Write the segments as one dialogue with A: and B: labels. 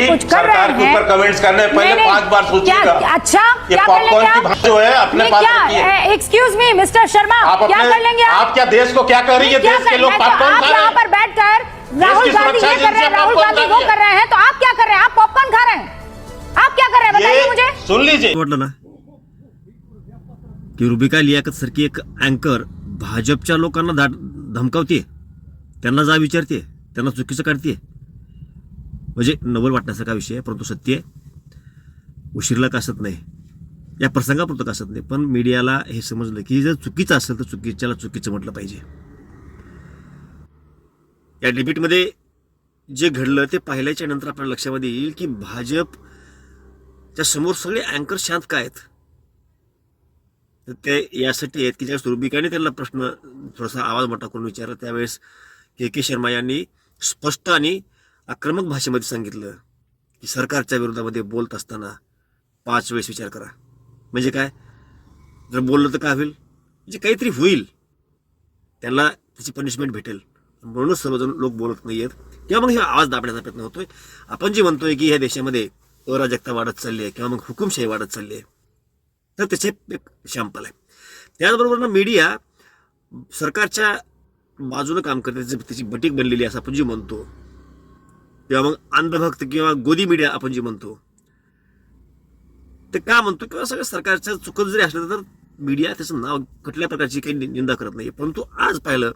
A: कुछ कर रहे हैं,
B: ऊपर कमेंट्स करने पहले 5 बार सोचिएगा।
A: अच्छा
B: ये
A: क्या कर
B: पॉपकॉर्न की भाषा जो है अपने पास रखिए।
A: एक्सक्यूज मी मिस्टर शर्मा, क्या कर लेंगे
B: आप क्या देश को क्या कह रही है? देश के लोग पॉपकॉर्न खा रहे हैं।
A: यहाँ पर बैठकर राहुल गांधी ये कर रहे हैं, राहुल गांधी वो कर रहे हैं, तो आप क्या कर रहे हैं? आप पॉपकॉर्न खा रहे हैं, आप क्या कर रहे हैं बताइए मुझे।
B: सुन लीजिए,
C: म्हटलं ना की रुबिका लियाकत सारखी एक अँकर भाजपच्या लोकांना धमकावते, त्यांना जा विचारते, त्यांना चुकीचं काढते. म्हणजे नवल वाटण्यासारखा विषय आहे, परंतु सत्य उशीरला कासत नाही, या प्रसंगापुरतं कासत नाही. पण मीडियाला हे समजलं की जर चुकीचं असेल तर चुकीच्याला चुकीचं म्हटलं पाहिजे. या डिबेटमध्ये जे घडलं ते पाहिल्याच्या नंतर आपल्या लक्षामध्ये येईल की भाजपच्या समोर सगळे अँकर शांत काय आहेत. ते यासाठी आहेत की ज्यावेळेस रुबिकाने त्यांना प्रश्न थोडासा आवाज मोठा करून विचारला, त्यावेळेस के शर्मा यांनी स्पष्ट आणि आक्रमक भाषेमध्ये सांगितलं की सरकारच्या विरोधामध्ये बोलत असताना 5 वेळेस विचार करा. म्हणजे काय, जर बोललं तर काय होईल, म्हणजे काहीतरी होईल, त्यांना त्याची पनिशमेंट भेटेल. म्हणूनच सर्वजण लोक बोलत नाही आहेत किंवा मग हे आवाज दाबण्याचा प्रयत्न होतोय. आपण जे म्हणतोय की ह्या देशामध्ये अराजकता वाढत चालली आहे किंवा मग हुकुमशाही वाढत चालली आहे, तर त्याचे एक शॅम्पल आहे. त्याचबरोबर मीडिया सरकारच्या बाजूने काम करते, त्याची बटीक बनलेली असं आपण जी म्हणतो, किंवा मग अंधभक्त किंवा गोदी मीडिया आपण जी म्हणतो, ते का म्हणतो किंवा सगळं सरकारचं चुकत जरी असलं तर मीडिया त्याचं नाव कुठल्या प्रकारची काही निंदा करत नाही. परंतु आज पाहिलं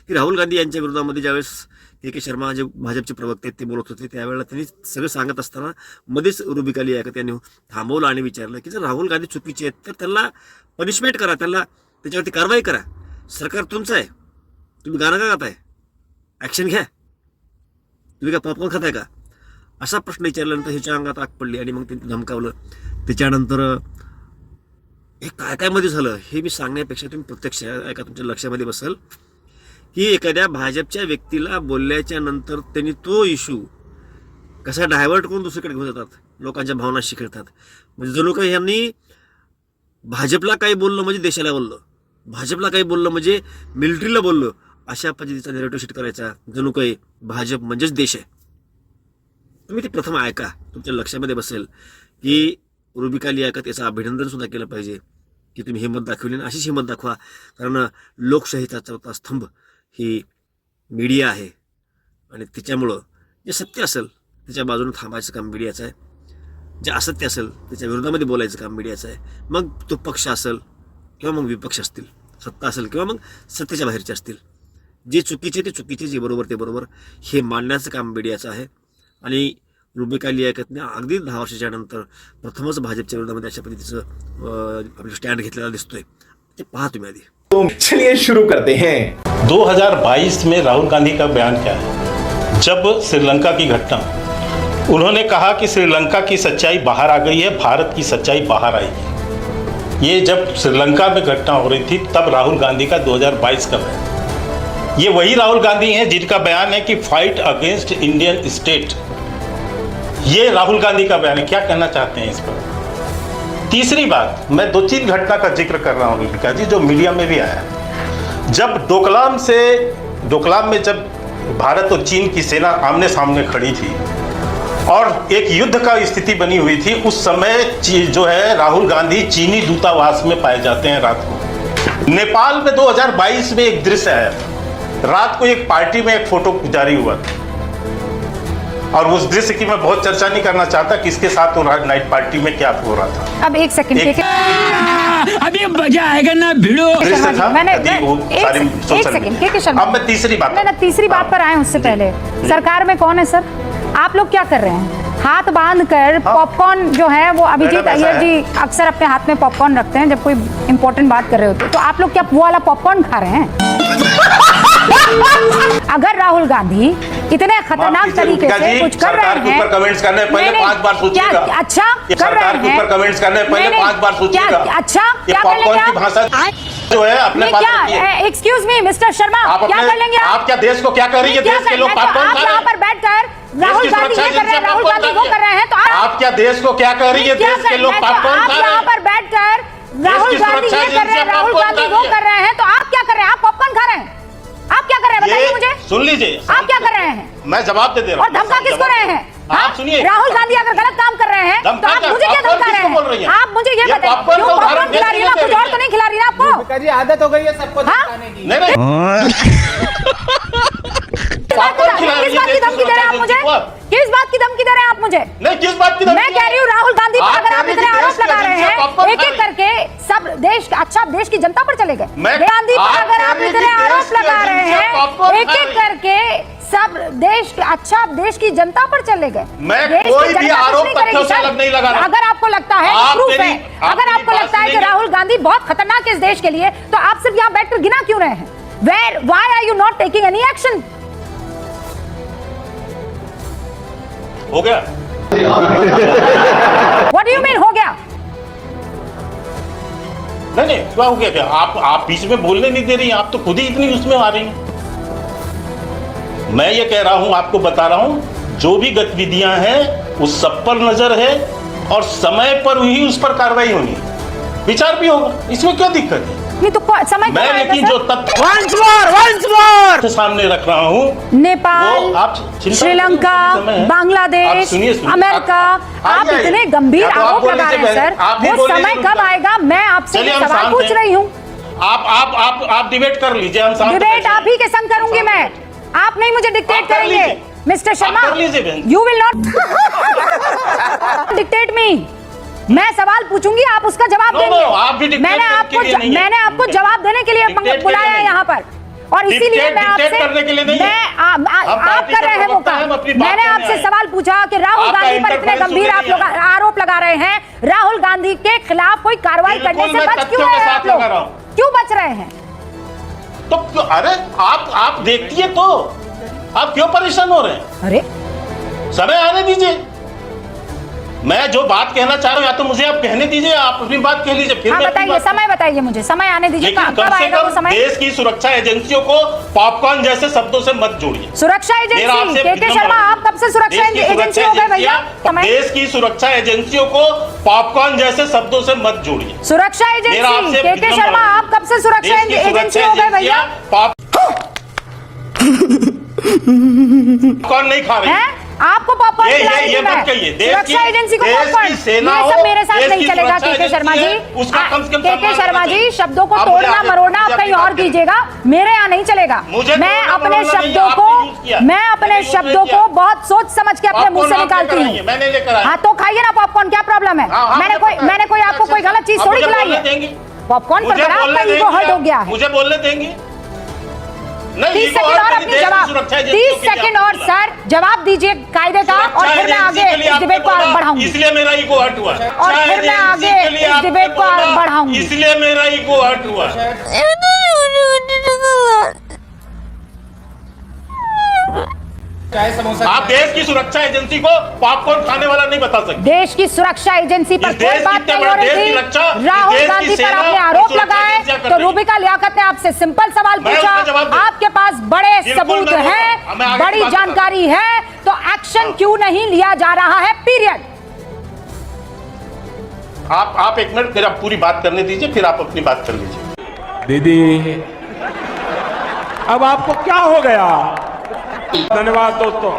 C: की राहुल गांधी यांच्या विरोधामध्ये ज्यावेळेस के शर्मा जे भाजपचे प्रवक्ते आहेत ते बोलत होते, त्यावेळेला त्यांनी सगळं सांगत असताना मध्येच रुबिका लियाकत यांनी थांबवलं आणि विचारलं की जर राहुल गांधी चुकीचे आहेत तर त्यांना पनिशमेंट करा, त्यांना त्याच्यावरती कारवाई करा. सरकार तुमचं आहे, तुम्ही गाणं का गाताय, ॲक्शन घ्या, तुम्ही काय पॉपकॉर्न खाताय का, असा प्रश्न विचारल्यानंतर ह्याच्या अंगात आग पडली आणि मग त्यांनी धमकावलं. त्याच्यानंतर हे काय काय मध्ये झालं हे मी सांगण्यापेक्षा तुम्ही प्रत्यक्ष ऐका, तुमच्या लक्षामध्ये बसेल की एखाद्या भाजपच्या व्यक्तीला बोलल्याच्या नंतर त्यांनी तो इश्यू कसा डायव्हर्ट करून दुसरीकडे घेऊन जातात, लोकांच्या भावनाशी खेळतात. म्हणजे जणू काही यांनी भाजपला काही बोललं म्हणजे देशाला बोललं, भाजपला काही बोललं म्हणजे मिलिटरीला बोललं, अशा पद्धतीचा नेरेटिव्ह सेट करायचा, जणू काही भाजप म्हणजेच देश आहे. तुम्ही ते प्रथम ऐका, तुमच्या लक्षामध्ये बसेल की रुबिका लियाकत याचं अभिनंदन सुद्धा केलं पाहिजे की तुम्ही हिंमत दाखवली आणि अशीच हिंमत दाखवा, कारण लोकशाहीचा चौथा स्तंभ ही मीडिया आहे आणि त्याच्यामुळं जे सत्य असेल त्याच्या बाजूने थांबायचं काम मीडियाचं आहे, जे असत्य असेल त्याच्या विरोधामध्ये बोलायचं काम मीडियाचं आहे. मग तो पक्ष असेल किंवा मग विपक्ष असतील, सत्ता असेल किंवा मग सत्तेच्या बाहेरचे असतील, जे चुकीचे ते चुकीचे, जे बरोबर ते बरोबर, हे मांडण्याचं काम मीडियाचं आहे. आणि रुबिका लियाकतने अगदी 10 वर्षाच्या नंतर प्रथमच भाजपच्या विरोधामध्ये अशा पद्धतीचं आपलं स्टँड घेतलेला दिसतोय. ते पहा तुम्ही आधी.
D: तो चलिए शुरू करते हैं.
E: 2022 में राहुल गांधी का बयान क्या है? जब श्रीलंका की घटना, उन्होंने कहा कि श्रीलंका की सच्चाई बाहर आ गई है, भारत की सच्चाई बाहर आएगी. ये जब श्रीलंका में घटना हो रही थी तब राहुल गांधी का 2022 का बयान. ये वही राहुल गांधी हैं जिनका बयान है कि फाइट अगेंस्ट इंडियन स्टेट. ये राहुल गांधी का बयान है. क्या कहना चाहते हैं इस पर? तीसरी बात, मैं 2-3 घटना का जिक्र कर रहा हूँ रुबिका जी, जो मीडिया में भी आया. जब डोकलाम में जब भारत और चीन की सेना आमने सामने खड़ी थी और एक युद्ध का स्थिति बनी हुई थी, उस समय जो है राहुल गांधी चीनी दूतावास में पाए जाते हैं रात को. नेपाल में 2022 में एक दृश्य आया था, रात को एक पार्टी में एक फोटो जारी हुआ था और उस दृश्य की मैं बहुत चर्चा नहीं करना चाहता कि इसके साथ वो नाइट पार्टी में क्या हो रहा था.
A: अब एक सेकंड,
F: अभी मजा आएगा ना भिड़ो.
E: अब मैं तीसरी बात
A: पर आए. उससे पहले सरकार में कौन है सर? आप लोग क्या कर रहे हैं? हाथ बांध कर पॉपकॉर्न जो है वो अभिजीत अय्यर जी अक्सर अपने हाथ में पॉपकॉर्न रखते हैं जब कोई इंपॉर्टेंट बात कर रहे होते, तो आप लोग क्या वो वाला पॉपकॉर्न खा रहे हैं? अगर राहुल गांधी इतने खतरनाक तरीके से कुछ कर रहे हैं,
B: कमेंट्स करने पहले 5 बार सोचिएगा.
A: अच्छा कर रहे हैं,
B: ऊपर कमेंट्स करने पहले 5 बार सोचिएगा.
A: अच्छा क्या कर
B: पॉपकॉर्न की भाषा जो है अपने पास रखिए.
A: एक्सक्यूज मी मिस्टर शर्मा, क्या कर लेंगे
B: आप क्या देश को क्या कह रही है? देश के लोग पॉपकॉर्न खा रहे हैं.
A: यहाँ पर बैठकर राहुल गांधी ये कर रहे हैं, राहुल गांधी वो कर रहे हैं, तो
B: आप क्या देश को क्या कह रही है? देश के लोग पॉपकॉर्न खा रहे हैं.
A: यहाँ पर बैठकर राहुल गांधी ये कर रहे हैं, राहुल गांधी वो कर रहे हैं, तो आप क्या कर रहे हैं? आप पॉपकॉर्न खा रहे हैं, आप क्या कर रहे हैं बताइए मुझे.
B: सुन लीजिए,
A: आप क्या कर रहे हैं?
B: मैं जवाब दे रहा हूँ.
A: और धमका किसको रहे हैं?
E: आप सुनिए,
A: राहुल गांधी अगर गलत काम कर रहे हैं तो आप मुझे क्या धमका रहे हैं? आप मुझे ये बताइए,
E: पॉपकॉर्न
A: क्यों
E: तो
A: पॉपकॉर्न
E: उदाहरण
A: खिला रही है ना, कुछ और तो नहीं खिला रही ना आपको?
G: आदत हो गई है सबको
A: हाँ?
G: धमकाने की।
E: नहीं पॉपकॉर्न खिला रही
A: किस बात की धमकी दे रहे हैं आप मुझे? किस बात की धमकी दे रहे हैं आप मुझे?
E: नहीं, किस बात की धमकी?
A: मैं कह रही हूँ राहुल गांधी पर अगर आप इतने आरोप लगा रहे हैं, एक एक करके सब देश, अच्छा देश की जनता पर चले गए। गांधी पर अगर आप इतने आरोप लगा रहे हैं, एक एक करके सब देश, अच्छा देश की जनता पर चले गए।
E: मैं
A: देश की
E: कोई भी
A: जनता
E: आरोप
A: कुछ नहीं करेगी,
E: तथ्यों से
A: सर।
E: अलग नहीं लगा रहा।
A: अगर आपको लगता है,
E: आप
A: प्रूफ
E: मेरी-
A: है,
E: आप
A: अगर
E: मेरी
A: आपको
E: बात
A: लगता है कि
E: सुनेंगे।
A: राहुल गांधी बहुत खतरनाक है इस देश के लिए, तो आप सिर्फ यहाँ बैठकर गिना क्यों रहे हैं? Why are you not taking any action?
E: हो गया?
A: What do you mean हो गया?
E: नहीं, क्या हो गया? क्या आप बीच में बोलने नहीं दे रही हैं, आप तो खुद ही इतनी उसमें आ रही हैं। मैं ये कह रहा हूं, आपको बता रहा हूं, जो भी गतिविधियां हैं उस सब पर नजर है और समय पर ही उस पर कार्रवाई होनी है, विचार भी होगा, इसमें क्या दिक्कत है?
A: ये तो समय
E: मैं
A: कब आएगा,
E: लेकिन
A: सर?
E: जो तथ्य सामने रख रहा हूं,
A: नेपाल,
E: वो आप चिंता
A: श्रीलंका,
E: करने के समय है।
A: बांग्लादेश,
E: आप सुनिए,
A: अमेरिका, आप
E: आइए,
A: इतने गंभीर
E: या तो आप
A: आरोप
E: बोलने
A: लगा
E: से
A: रहे हैं,
E: पहले, आप भी
A: सर। वो
E: बोलने
A: समय
E: से
A: कब
E: रुक
A: आएगा? मैं आपसे
E: चलिए,
A: ये
E: हम
A: सवाल
E: शांत
A: पूछ
E: हैं।
A: रही हूँ।
E: आप डिबेट कर लीजिए, हम साथ
A: डिबेट आप ही के संग करूंगी मैं, आप नहीं मुझे डिक्टेट
E: आप कर
A: करेंगे।
E: लीजिए।
A: मिस्टर शर्मा,
E: कर लीजिए बहन।
A: यू विल नॉट डिक्टेट मी। मैं सवाल पूछूंगी, आप उसका जवाब
E: नो,
A: देंगे।
E: नो, आप भी dictate के लिए नहीं है।
A: मैंने आपको जवाब देने के लिए
E: Dictate के
A: बुलाया
E: लिए
A: है
E: नहीं।
A: यहाँ पर, और इसीलिए मैं
E: Dictate
A: आपसे,
E: करने के लिए नहीं है। हम
A: आप
E: पार्टी
A: कर
E: के
A: रहे हैं वो
E: प्रवक्ता हैं, हम
A: काम।
E: अपनी बात
A: मैंने
E: करने
A: आपसे
E: आए।
A: सवाल पूछा कि राहुल
E: आपका
A: गांधी पर इतने
E: interference
A: गंभीर
E: सुनने नहीं आया।
A: आरोप लगा रहे हैं, राहुल गांधी के खिलाफ कोई कार्रवाई
E: बिल्कुल,
A: करने से
E: मैं
A: बच क्यों
E: तथ्यों के
A: रहे हैं
E: साथ
A: आप लोग?
E: लगा रहा हूं।
A: क्यों बच रहे हैं?
E: तो क्यों? अरे आप देखती है तो आप क्यों परेशान हो रहे हैं?
A: अरे
E: समय आने दीजिए। मैं जो बात कहना चाह रहा हूं, या तो मुझे आप कहने दीजिए, आप अपनी बात कह लीजिए, फिर
A: हाँ
E: मैं अपनी
A: बताइए,
E: बात
A: समय बताइए मुझे, समय आने दीजिए।
E: लेकिन
A: कब
E: कम से
A: आएगा वो
E: कम
A: समय?
E: देश की सुरक्षा एजेंसियों को पॉपकॉर्न जैसे शब्दों से मत जोड़िए।
A: सुरक्षा
E: मेरा
A: एजेंसी,
E: आपसे
A: के
E: विनम्र
A: शर्मा, आप कब से सुरक्षा
E: देश की
A: एजेंसी हो गए भैया? समय?
E: देश की सुरक्षा एजेंसियों को पॉपकॉर्न जैसे शब्दों से मत जोड़िए।
A: सुरक्षा
E: मेरा
A: एजेंसी,
E: आपसे
A: के
E: विनम्र
A: शर्मा, आप कब से सुरक्षा
E: देश की
A: एजेंसी हो गए भैया?
E: पॉपकॉर्न नहीं खा रही
A: हैं? आपको पॉपकॉर्न खिला रही
E: ये
A: थी
E: मत
A: मैं।
E: कहिए।
A: सुरक्षा एजेंसी को
E: देश की
A: पॉपकॉर्न,
E: सेना
A: ये
E: हो,
A: सब मेरे साथ
E: देश
A: नहीं
E: की
A: चलेगा।
E: सुरक्षा
A: के शर्मा जी,
E: एजेंसी है, उसका कम से कम
A: के
E: सम्मान
A: शर्मा
E: करना
A: जी,
E: चाहिए।
A: शब्दों को
E: आप मुझे
A: तोड़ना
E: आगे
A: मरोड़ना आप
E: अपनी
A: कहीं
E: बात
A: और
E: करें।
A: कीजिएगा, मेरे यहाँ नहीं चलेगा।
E: मुझे
A: मैं
E: तोड़ना
A: अपने
E: मरोड़ना नहीं,
A: शब्दों
E: आपने यूज किया।
A: को, मैं अपने
E: मैंने यूज
A: शब्दों
E: किया।
A: को बहुत सोच समझ के अपने मुंह से
E: पॉपकॉर्न आप
A: निकालती
E: लेकर
A: हूँ।
E: आइए, मैंने लेकर आया।
A: हाँ तो खाइए ना पॉपकॉर्न, क्या प्रॉब्लम है?
E: हाँ,
A: मैंने कोई आपको कोई गलत चीज
E: आप
A: थोड़ी
E: मुझे
A: खिलाई
E: बोलने
A: है।
E: देंगी?
A: पॉपकॉर्न पर
E: मुझे
A: बड़ा
E: बोलने
A: आपका ईगो
E: देंगी
A: हर्ट हो
E: आप?
A: गया है।
E: मुझे बोलने देंगी? नहीं,
A: 30
E: ईगो
A: सेकंड
E: हर्ट
A: और
E: मेरी
A: अपनी
E: देश की
A: जवाब,
E: सुरक्षा एजेंसियों
A: 30
E: के लिए
A: सेकंड
E: आपने
A: और
E: बोला।
A: सर जवाब दीजिए कायदे का, और
E: सुरक्षा
A: फिर मैं
E: एजेंसी
A: आगे
E: के लिए
A: इस
E: आपने
A: डिबेट को
E: बोला,
A: बढ़ाऊंगी।
E: इसलिए मेरा ईगो हर्ट हुआ।
A: और फिर
E: सुरक्षा
A: मैं
E: एजेंसी
A: आगे
E: के लिए
A: इस
E: आपने
A: डिबेट को
E: बोला,
A: बढ़ाऊंगी।
E: इसलिए मेरा ईगो हर्ट हुआ।
G: चाहे समोसा
E: आप देश की सुरक्षा एजेंसी को पॉपकॉर्न खाने वाला नहीं बता सकते।
A: देश की सुरक्षा एजेंसी पर
E: इस
A: कोई
E: देश
A: बात
E: की
A: नहीं हो
E: देश
A: रही
E: की
A: थी।
E: रक्षा, इस
A: राहुल
E: देश की
A: गांधी पर
E: सेना
A: आपने
E: और
A: आरोप
E: सुरक्षा
A: लगाए
E: एजेंसियां कर
A: तो
E: रही हैं।
A: रूबिका लियाकत ने आपसे सिंपल सवाल
E: मैं
A: पूछा,
E: उसका जवाब दूं।
A: आपके पास बड़े
E: बिल्कुल
A: सबूत
E: मैं
A: हैं,
E: बोलूंगा। मैं आगे
A: बड़ी
E: की बात
A: जानकारी है, तो एक्शन क्यों नहीं लिया जा रहा है? पीरियड।
E: आप एक मिनट मेरा पूरी बात करने दीजिए, फिर आप अपनी बात कर लीजिए।
H: दीदी अब आपको क्या हो गया? धन्यवाद दोस्तों।